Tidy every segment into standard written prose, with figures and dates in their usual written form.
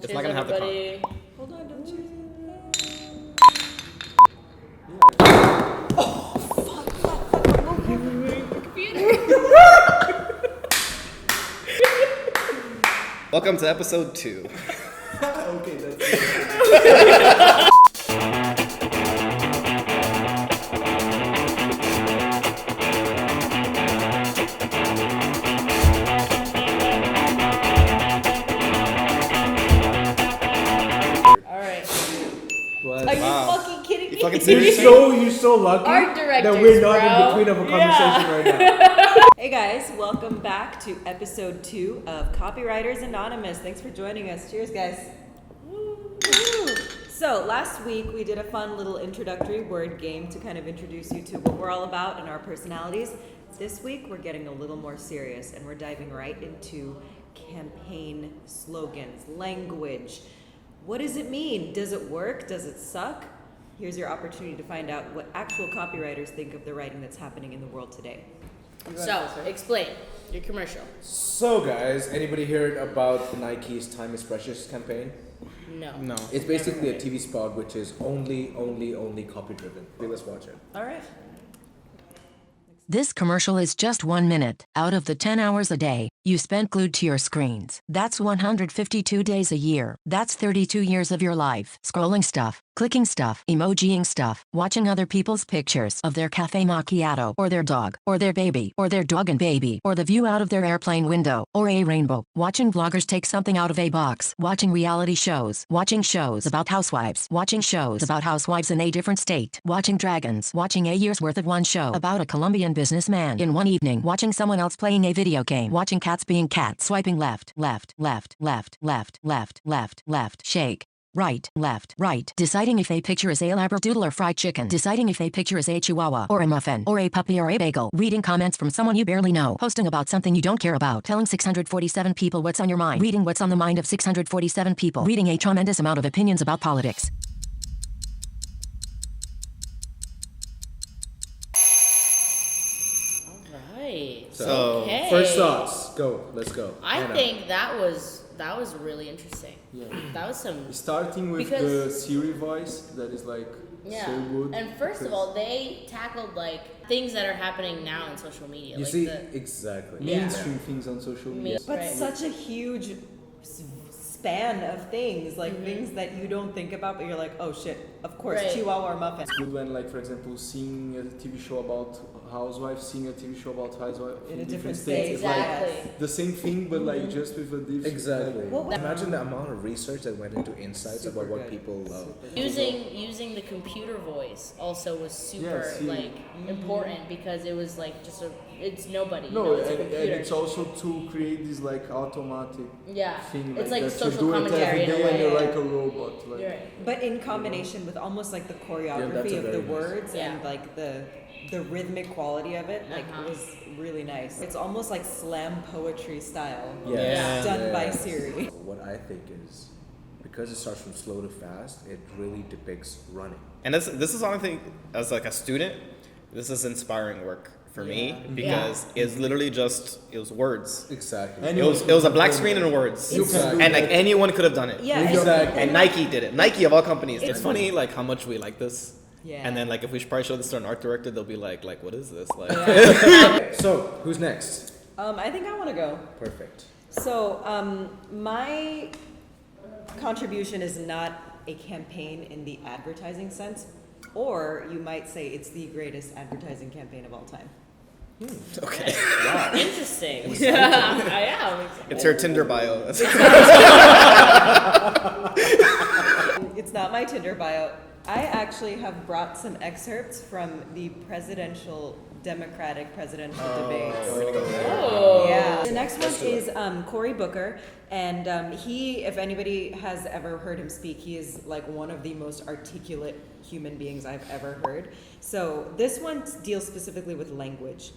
It's not gonna have the con. Hold on, don't you? Welcome to episode 2. Okay, that's it. Are you fucking kidding me? You fucking serious? You're so lucky Art directors, that we're not bro. in between of a conversation right now. Hey guys, welcome back to episode 2 of Copywriters Anonymous. Thanks for joining us. Cheers, guys. Woo. So last week we did a fun little introductory word game to kind of introduce you to what we're all about and our personalities. This week we're getting a little more serious and we're diving right into campaign slogans, language. What does it mean? Does it work? Does it suck? Here's your opportunity to find out what actual copywriters think of the writing that's happening in the world today. So, explain your commercial. So guys, anybody heard about Nike's Time is Precious campaign? No. It's basically a TV spot which is only copy driven. Okay, let's watch it. All right. This commercial is just 1 minute out of the 10 hours a day you spent glued to your screens. That's 152 days a year. That's 32 years of your life. Scrolling stuff, clicking stuff, emojiing stuff, watching other people's pictures of their cafe macchiato, or their dog, or their baby, or their dog and baby, or the view out of their airplane window, or a rainbow. Watching vloggers take something out of a box. Watching reality shows. Watching shows about housewives. Watching shows about housewives in a different state. Watching dragons. Watching a year's worth of one show about a Colombian businessman in one evening. Watching someone else playing a video game. Watching cats being cats. Swiping left, left, left, left, left, left, left, left, shake. Right, left, right. Deciding if a picture is a labradoodle or fried chicken. Deciding if a picture is a chihuahua or a muffin or a puppy or a bagel. Reading comments from someone you barely know. Posting about something you don't care about. Telling 647 people what's on your mind. Reading what's on the mind of 647 people. Reading a tremendous amount of opinions about politics. Right. So, okay. First thoughts. Go. Let's go. I Anna. think that was really interesting. Yeah. That was some. Starting with Because- the Siri voice, that is like Yeah. so good. And first of all, they tackled like things that are happening now in social media. You like see, the, exactly. Yeah. mainstream things on social media. But Right. such a huge span of things, like things that you don't think about, but you're like, oh shit, of course, Right. Chihuahua or muffin. It's good when, like, for example, seeing a TV show about housewives, seeing a TV show about housewives In a different states. state. It's like Exactly. the same thing, but like just with a different. Exactly. What was- Imagine the amount of research that went into insights Super about what good. people love. using the computer voice also was super Yeah, Siri. like important because it was like just it's nobody. No, it's a and computer. it's also to create this like automatic yeah. thing. It's like that social you do commentary it in a every day and you're way. like a robot. Like, You're right. But in combination with almost like the that's choreography a of the very nice- words Yeah. and like the rhythmic quality of it, like Uh-huh. was really nice. It's almost like slam poetry style, Yes. done by Yes. Siri. What I think is, because it starts from slow to fast, it really depicts running. and this is honestly, as like a student, this is inspiring work for me because it's literally it was words. Exactly. And It was a black screen and words, You can do and like that. anyone could have done it. Yeah, Exactly. And Nike did it. Nike of all companies. It's- It's funny like how much we like this. Yeah. And then like if we should probably show this to an art director, they'll be like what is this? Like So, who's next? I think I want to go. Perfect. So, my contribution is not a campaign in the advertising sense, or you might say it's the greatest advertising campaign of all time. okay. Interesting. Yeah, I am. It's her Tinder bio. It's not my Tinder bio. I actually have brought some excerpts from the Democratic presidential debates. Oh. Yeah. The next one is Cory Booker, and he, if anybody has ever heard him speak, he is like one of the most articulate human beings I've ever heard. So this one deals specifically with language.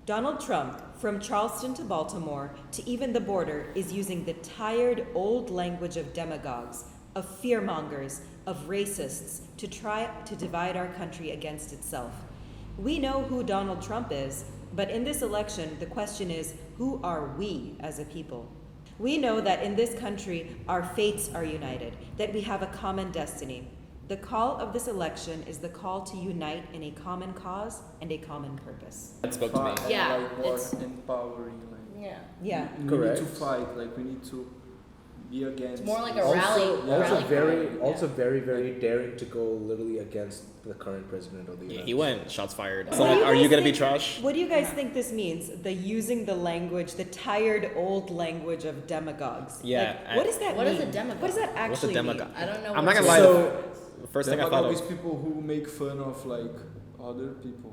Donald Trump, from Charleston to Baltimore to even the border, is using the tired old language of demagogues, of fearmongers, of racists to try to divide our country against itself. We know who Donald Trump is, but in this election, the question is, who are we as a people? We know that in this country, our fates are united, that we have a common destiny. The call of this election is the call to unite in a common cause and a common purpose. That spoke to me. Yeah, Like more it's- empowering. Like Yeah. Yeah. we Correct. need to fight. Like we need to be against. It's more like a this. rally. Also rally very, cry. also very, very daring to go literally against the current president of the Yeah, United he went shots fired. What So, do you are you guys gonna be think- trash? What do you guys think this means? The using the language, the tired old language of demagogues. Yeah, Like, what does that What mean? is a demagogue? What does that What's a actually demagogue? mean? I don't know. I'm what not to gonna lie. So- The first thing I thought Demagogue is of. people who make fun of like other people.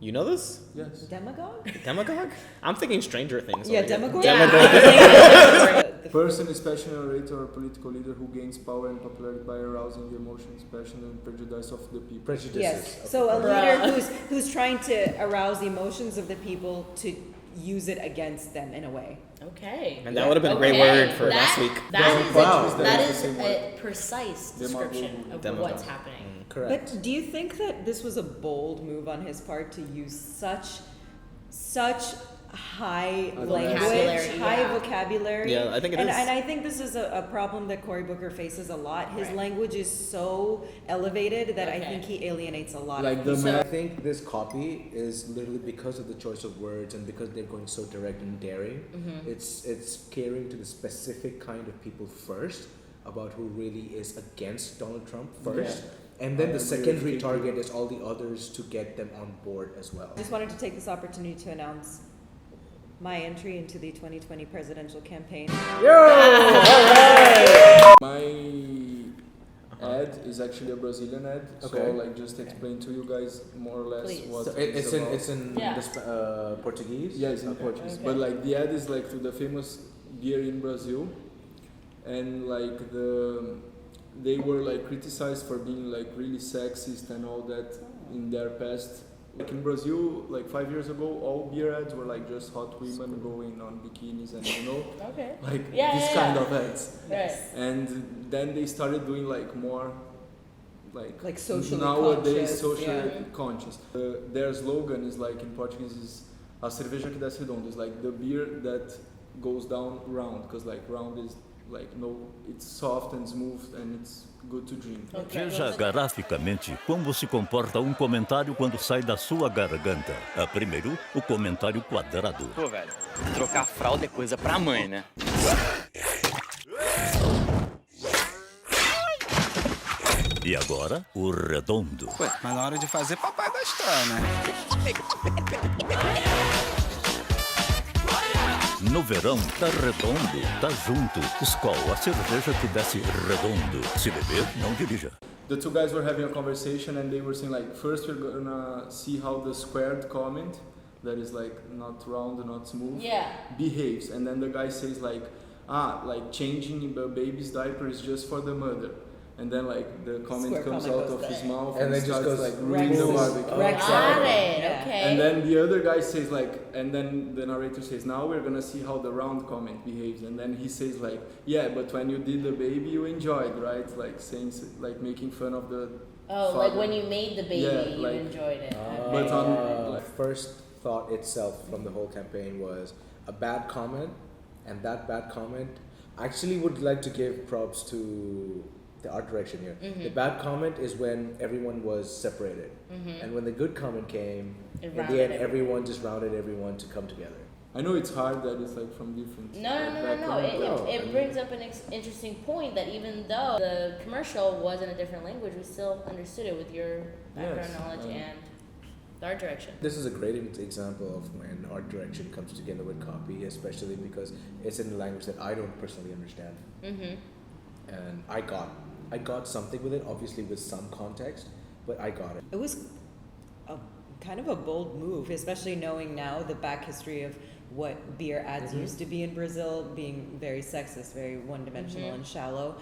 You know this? Yes. Demagogue? Demagogue? I'm thinking Stranger Things. Yeah, over here. demagogue. Yeah. Person is passionate orator or political leader who gains power and popularity by arousing the emotions, passion, and prejudice of the people. prejudices. Yes. of So the a people. leader Bruh. who's trying to arouse the emotions of the people to use it against them in a way. Okay. And that would have been a great Okay, word for last week. That is Wow. that That is is the same a precise description of Demagogue. what's happening. Correct. But do you think that this was a bold move on his part to use such high language, Vocabulary, high yeah. vocabulary? Yeah, I think it and, is. And I think this is a problem that Cory Booker faces a lot. His Right. language is so elevated that I Okay. think he alienates a lot Like of the people. I think this copy is literally because of the choice of words and because they're going so direct and daring. It's catering to the specific kind of people first about who really is against Donald Trump first, and then I the agree secondary with you. target is all the others to get them on board as well. I just wanted to take this opportunity to announce my entry into the 2020 presidential campaign. My ad is actually a Brazilian ad, so Okay. like just explain to you guys more or less Please. what So it's about. it's in Yeah. Portuguese. Yeah, it's in Okay. Portuguese. Okay. But like the ad is like to the famous beer in Brazil, and like they were like criticized for being like really sexist and all that in their past. Like in Brazil, like 5 years ago, all beer ads were like just hot women going on bikinis and Okay. like Yeah, this yeah, kind yeah. of ads. Right. And then they started doing like more Like socially nowadays conscious, socially yeah. conscious. Their slogan is like in Portuguese is a cerveja que desce redondo. It's like the beer that goes down round, because like round is like no, it's soft and smooth and it's good to drink. Veja graficamente como se comporta um comentário quando sai da sua garganta. Primeiro, o comentário quadrado. Pô, velho, trocar a fralda é coisa pra mãe, né? E agora, o redondo. Ué, mas na hora de fazer, papai gostar, né? No verão, tá redondo, tá junto. Skol, a cerveja que desce redondo. Se beber, não dirija. The two guys were having a conversation and they were saying like, first we're gonna see how the squared comment, that is like not round, not smooth, Yeah. behaves. And then the guy says like changing the baby's diaper is just for the mother. And then like the comment Square comes comment out goes of his there. mouth And then just starts goes like ruining the Rex's- barbecue. Rex's- Got it. Yeah. Okay. And then the other guy says like, and then the narrator says, now we're gonna see how the round comment behaves. And then he says like, yeah, but when you did the baby, you enjoyed, right? Like saying, like making fun of the Oh, father. like when you made the baby, Yeah, you like- enjoyed it. But on like, First thought itself from the whole campaign was a bad comment, and that bad comment, I actually would like to give props to the art direction here. The bad comment is when everyone was separated, and when the good comment came, It in rounded the end, everyone. everyone just rounded everyone to come together. I know it's hard that it's like from different. No. background. No, I It mean- brings up an interesting point that even though the commercial was in a different language, we still understood it with your background Yes, knowledge and the art direction. This is a great example of when art direction comes together with copy, especially because it's in a language that I don't personally understand. And I got something with it, obviously with some context, but I got it. It was a kind of a bold move, especially knowing now the back history of what beer ads used to be in Brazil, being very sexist, very one-dimensional and shallow.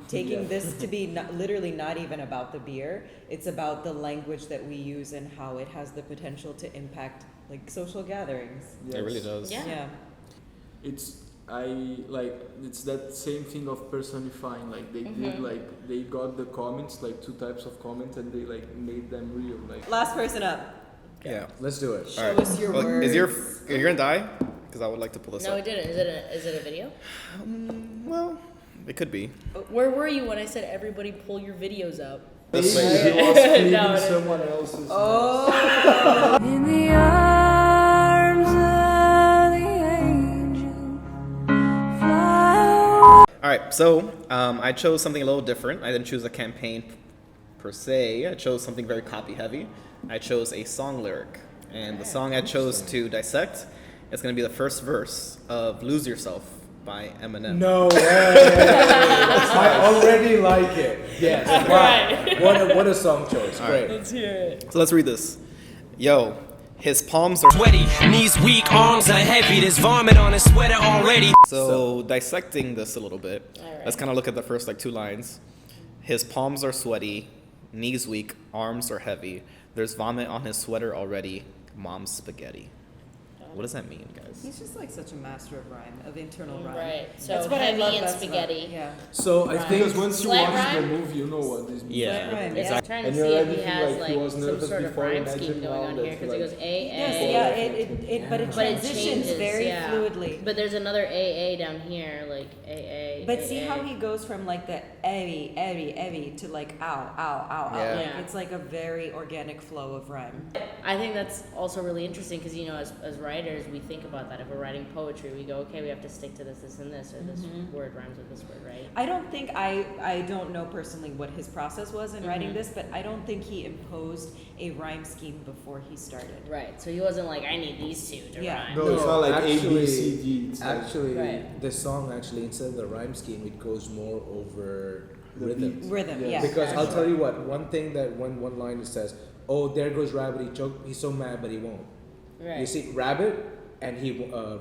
Taking this to be literally not even about the beer, it's about the language that we use and how it has the potential to impact like social gatherings. Yes. It really does. Yeah. It's it's that same thing of personifying. Like they did like they got the comments, like two types of comments, and they like made them real. Like Last person up. Yeah. Let's do it. Show us your words. You're gonna die? because I would like to pull this No, up. we didn't. Is it a video? Well, it could be. Where were you when I said everybody pull your videos up? This Maybe way. he was cleaning No, it is- someone else's. Oh. In the arms of the angel, fly. All right, so I chose something a little different. I didn't choose a campaign per se. I chose something very copy heavy. I chose a song lyric, and the song I chose to dissect is going to be the first verse of "Lose Yourself" by Eminem. No way! I already like it. Yes. Wow. What a song choice. Great. Let's hear it. So let's read this. Yo, his palms are Sweaty, knees weak, arms are heavy. There's vomit on his sweater already. So dissecting this a little bit, Alright. let's kind of look at the first like 2 lines. His palms are sweaty, knees weak, arms are heavy. There's vomit on his sweater already. Mom's spaghetti. What does that mean, guys? He's just like such a master of rhyme, of internal rhyme. Right. So That's what I heavy love and best spaghetti. About, yeah. So I think Because once you Slight watch the rhyme? movie, you know what this means. Yeah, Right, Yeah, I'm trying to And see you're if already he feel has like he was some nervous sort of before, rhyme imagine scheme going now on that here because you it goes like- A Yes, A. yeah, but it But it transitions changes, very yeah. fluidly. But there's another AA down here, like AA. But see AA. how he goes from like the evy to like ow, ow, ow, ow. Yeah. Like, Yeah. it's like a very organic flow of rhyme. I think that's also really interesting because as writers we think about that. If we're writing poetry, we go, okay, we have to stick to this, and this, or this word rhymes with this word, right? I don't think I don't know personally what his process was in writing this, but I don't think he imposed a rhyme scheme before he started. Right. So he wasn't like, I need these two to Yeah. rhyme. No, it's not like A, B, actually- C, D. It's like Actually, Right. the song actually instead of the rhyme scheme, it goes more over The rhythm. beat. Rhythm, Yeah. yeah. Because for I'll sure. tell you what, one thing that one line it says, "Oh, there goes rabbit, he choked. He's so mad, but he won't." Right. You see, rabbit and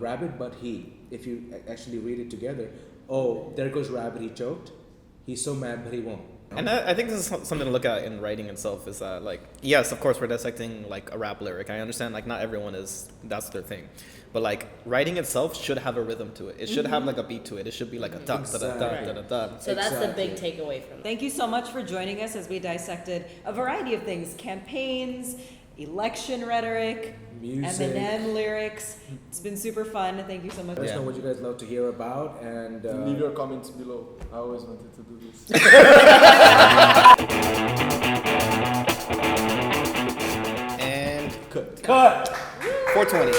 rabbit, but he. If you actually read it together, oh, there goes rabbit, he choked. He's so mad, but he won't. And I think this is something to look at in writing itself. Is that like, yes, of course we're dissecting like a rap lyric. I understand like not everyone that's their thing, but like writing itself should have a rhythm to it. It should have like a beat to it. It should be like a da da da da da da. So that's the big Exactly. takeaway from it. Thank you so much for joining us as we dissected a variety of things: campaigns, election rhetoric, Music. Eminem lyrics. It's been super fun. Thank you so much. Let us Yeah. know what you guys love to hear about, and leave your comments below. I always wanted to do this. And cut. 420.